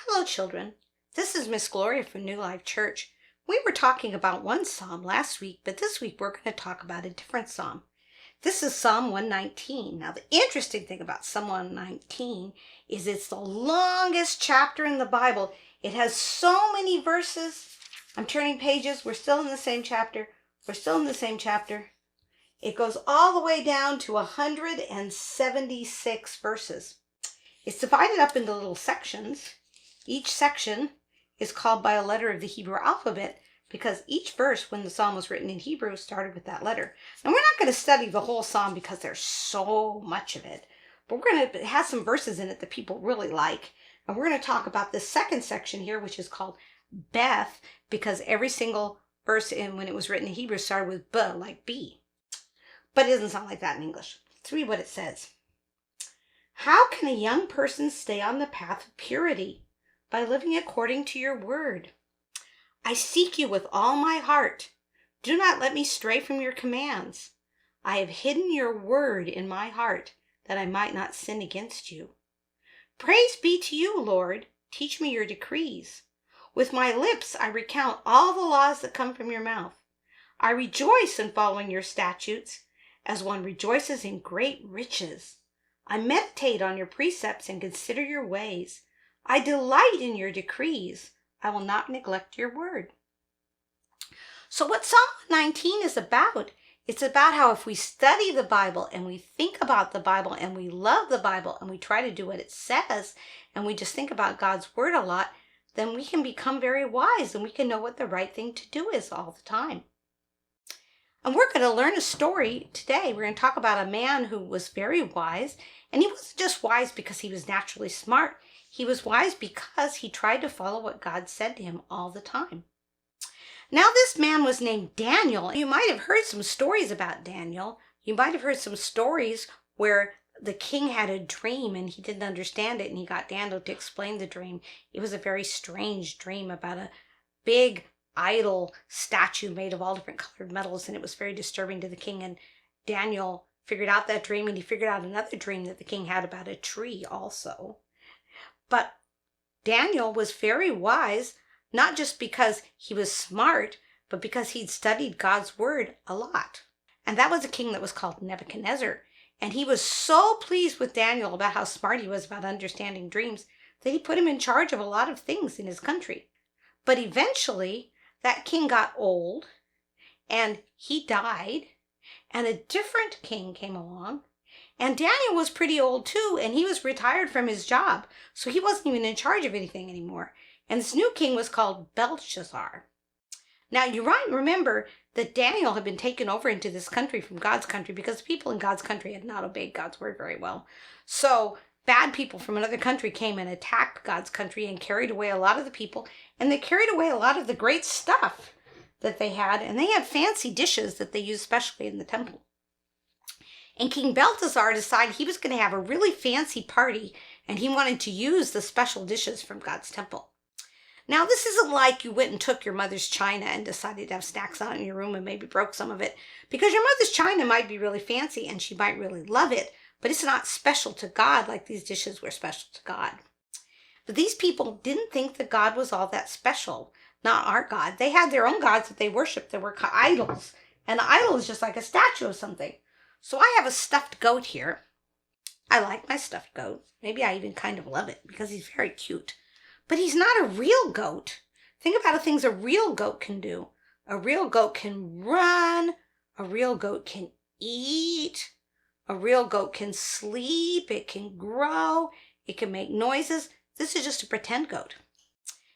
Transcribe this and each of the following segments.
Hello, children. This is Miss Gloria from New Life Church. We were talking about one psalm last week, but this week we're going to talk about a different psalm. This is Psalm 119. Now, the interesting thing about Psalm 119 is it's the longest chapter in the Bible. It has so many verses. I'm turning pages. We're still in the same chapter. It goes all the way down to 176 verses. It's divided up into little sections. Each section is called by a letter of the Hebrew alphabet because each verse, when the psalm was written in Hebrew, started with that letter. And we're not going to study the whole psalm because there's so much of it. But it has some verses in it that people really like. And we're going to talk about this second section here, which is called Beth, because every single verse when it was written in Hebrew started with B, like B. But it doesn't sound like that in English. Let's read what it says. How can a young person stay on the path of purity? By living according to your word. I seek you with all my heart. Do not let me stray from your commands. I have hidden your word in my heart, that I might not sin against you. Praise be to you, Lord. Teach me your decrees. With my lips I recount all the laws that come from your mouth. I rejoice in following your statutes, as one rejoices in great riches. I meditate on your precepts and consider your ways. I delight in your decrees. I will not neglect your word. So what Psalm 19 is about, it's about how if we study the Bible and we think about the Bible and we love the Bible and we try to do what it says and we just think about God's word a lot, then we can become very wise and we can know what the right thing to do is all the time. And we're going to learn a story today. We're going to talk about a man who was very wise, and he wasn't just wise because he was naturally smart. He was wise because he tried to follow what God said to him all the time. Now, this man was named Daniel. You might have heard some stories about Daniel. You might have heard some stories where the king had a dream and he didn't understand it, and he got Daniel to explain the dream. It was a very strange dream about a big idol statue made of all different colored metals, and it was very disturbing to the king. And Daniel figured out that dream, and he figured out another dream that the king had about a tree also. But Daniel was very wise, not just because he was smart, but because he'd studied God's word a lot. And that was a king that was called Nebuchadnezzar. And he was so pleased with Daniel about how smart he was about understanding dreams that he put him in charge of a lot of things in his country. But eventually, that king got old and he died, and a different king came along. And Daniel was pretty old too, and he was retired from his job, so he wasn't even in charge of anything anymore. And this new king was called Belshazzar. Now, you might remember that Daniel had been taken over into this country from God's country because people in God's country had not obeyed God's word very well. So bad people from another country came and attacked God's country and carried away a lot of the people, and they carried away a lot of the great stuff that they had, and they had fancy dishes that they used especially in the temple. And King Belshazzar decided he was going to have a really fancy party, and he wanted to use the special dishes from God's temple. Now, this isn't like you went and took your mother's china and decided to have snacks on it in your room and maybe broke some of it, because your mother's china might be really fancy and she might really love it, but it's not special to God like these dishes were special to God. But these people didn't think that God was all that special, not our God. They had their own gods that they worshiped that were idols, and the idol is just like a statue of something. So I have a stuffed goat here. I like my stuffed goat. Maybe I even kind of love it because he's very cute. But he's not a real goat. Think about the things a real goat can do. A real goat can run. A real goat can eat. A real goat can sleep. It can grow. It can make noises. This is just a pretend goat.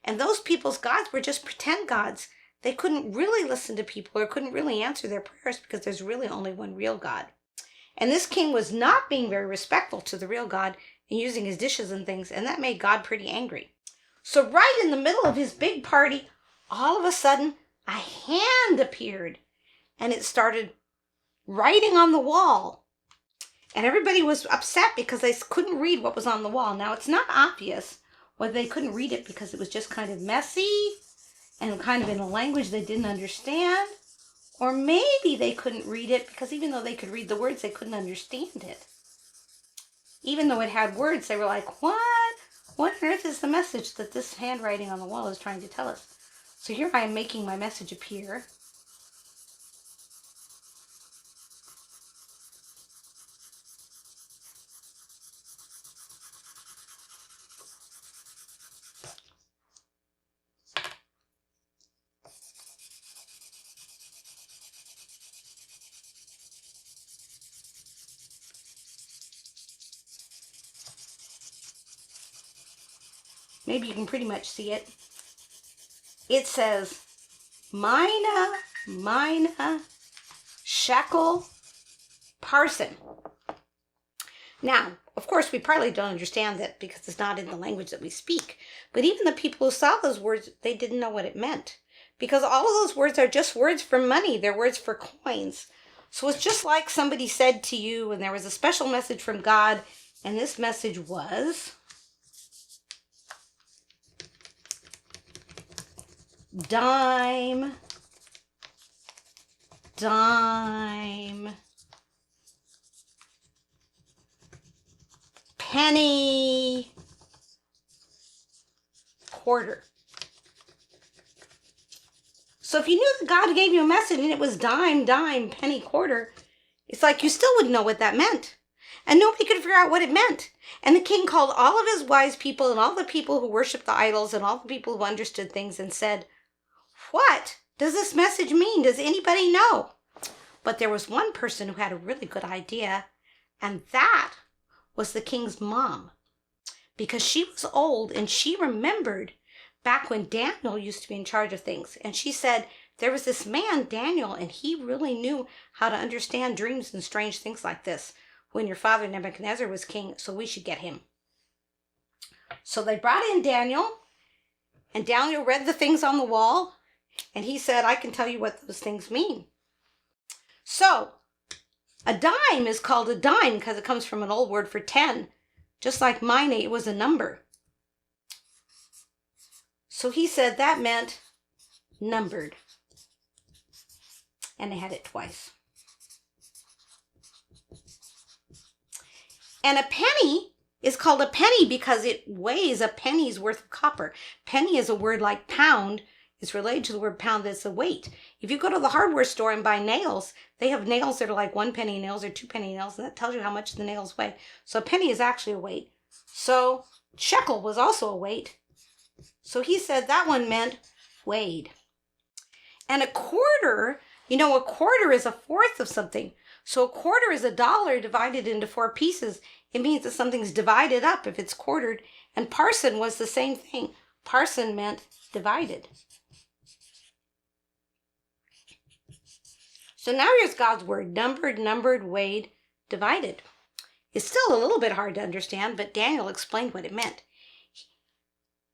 And those people's gods were just pretend gods. They couldn't really listen to people or couldn't really answer their prayers because there's really only one real God. And this king was not being very respectful to the real God and using his dishes and things, and that made God pretty angry. So right in the middle of his big party, all of a sudden, a hand appeared, and it started writing on the wall. And everybody was upset because they couldn't read what was on the wall. Now, it's not obvious whether they couldn't read it because it was just kind of messy and kind of in a language they didn't understand, or maybe they couldn't read it because even though they could read the words, they couldn't understand it. Even though it had words, they were like, what? What on earth is the message that this handwriting on the wall is trying to tell us? So here I am making my message appear. Maybe you can pretty much see it. It says, Mina, shekel, parson. Now, of course, we probably don't understand that because it's not in the language that we speak. But even the people who saw those words, they didn't know what it meant. Because all of those words are just words for money. They're words for coins. So it's just like somebody said to you, and there was a special message from God, and this message was, dime, penny, quarter. So if you knew that God gave you a message and it was dime, penny, quarter, it's like you still wouldn't know what that meant. And nobody could figure out what it meant. And the king called all of his wise people and all the people who worshiped the idols and all the people who understood things and said, "What does this message mean? Does anybody know?" But there was one person who had a really good idea, and that was the king's mom. Because she was old and she remembered back when Daniel used to be in charge of things. And she said, there was this man, Daniel, and he really knew how to understand dreams and strange things like this when your father Nebuchadnezzar was king, so we should get him. So they brought in Daniel, and Daniel read the things on the wall, and he said, I can tell you what those things mean. So a dime is called a dime because it comes from an old word for 10, just like mine, it was a number. So he said that meant numbered. And they had it twice. And a penny is called a penny because it weighs a penny's worth of copper. Penny is a word like pound. It's related to the word pound, that's a weight. If you go to the hardware store and buy nails, they have nails that are like 1 penny nails or 2 penny nails, and that tells you how much the nails weigh. So a penny is actually a weight. So shekel was also a weight. So he said that one meant weighed. And a quarter, a quarter is a fourth of something. So a quarter is $1 divided into 4 pieces. It means that something's divided up if it's quartered. And parson was the same thing. Parson meant divided. So now here's God's word, numbered, weighed, divided. It's still a little bit hard to understand, but Daniel explained what it meant.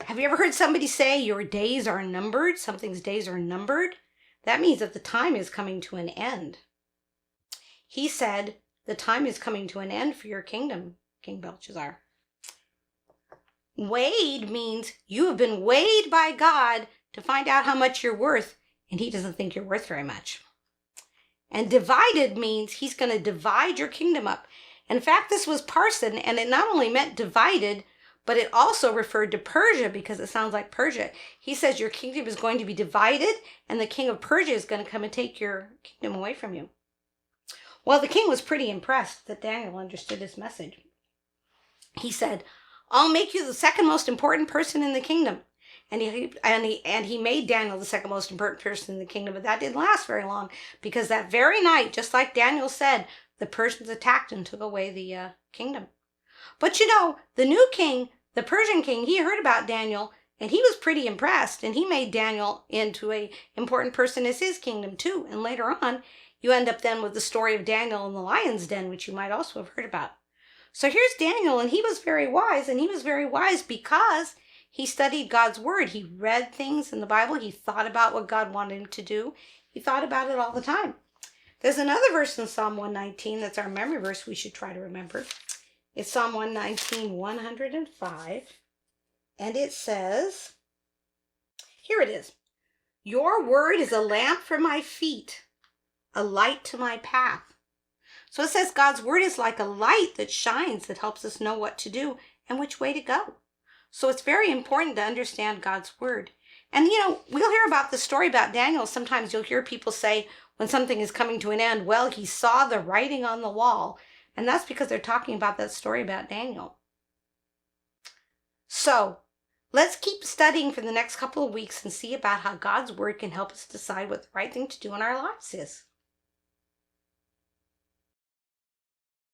Have you ever heard somebody say your days are numbered? Something's days are numbered? That means that the time is coming to an end. He said, the time is coming to an end for your kingdom, King Belshazzar. Weighed means you have been weighed by God to find out how much you're worth, and he doesn't think you're worth very much. And divided means he's going to divide your kingdom up. In fact, this was parson, and it not only meant divided, but it also referred to Persia because it sounds like Persia. He says your kingdom is going to be divided, and the king of Persia is going to come and take your kingdom away from you. Well, the king was pretty impressed that Daniel understood his message. He said, I'll make you the second most important person in the kingdom. And he made Daniel the second most important person in the kingdom, but that didn't last very long because that very night, just like Daniel said, the Persians attacked and took away the kingdom. But the new king, the Persian king, he heard about Daniel and he was pretty impressed, and he made Daniel into an important person as his kingdom too. And later on, you end up then with the story of Daniel in the lion's den, which you might also have heard about. So here's Daniel, and he was very wise, and he was very wise because he studied God's word. He read things in the Bible. He thought about what God wanted him to do. He thought about it all the time. There's another verse in Psalm 119 that's our memory verse we should try to remember. It's Psalm 119, 105. And it says, here it is. Your word is a lamp for my feet, a light to my path. So it says God's word is like a light that shines, that helps us know what to do and which way to go. So it's very important to understand God's word. And we'll hear about the story about Daniel. Sometimes you'll hear people say when something is coming to an end, well, he saw the writing on the wall. And that's because they're talking about that story about Daniel. So let's keep studying for the next couple of weeks and see about how God's word can help us decide what the right thing to do in our lives is.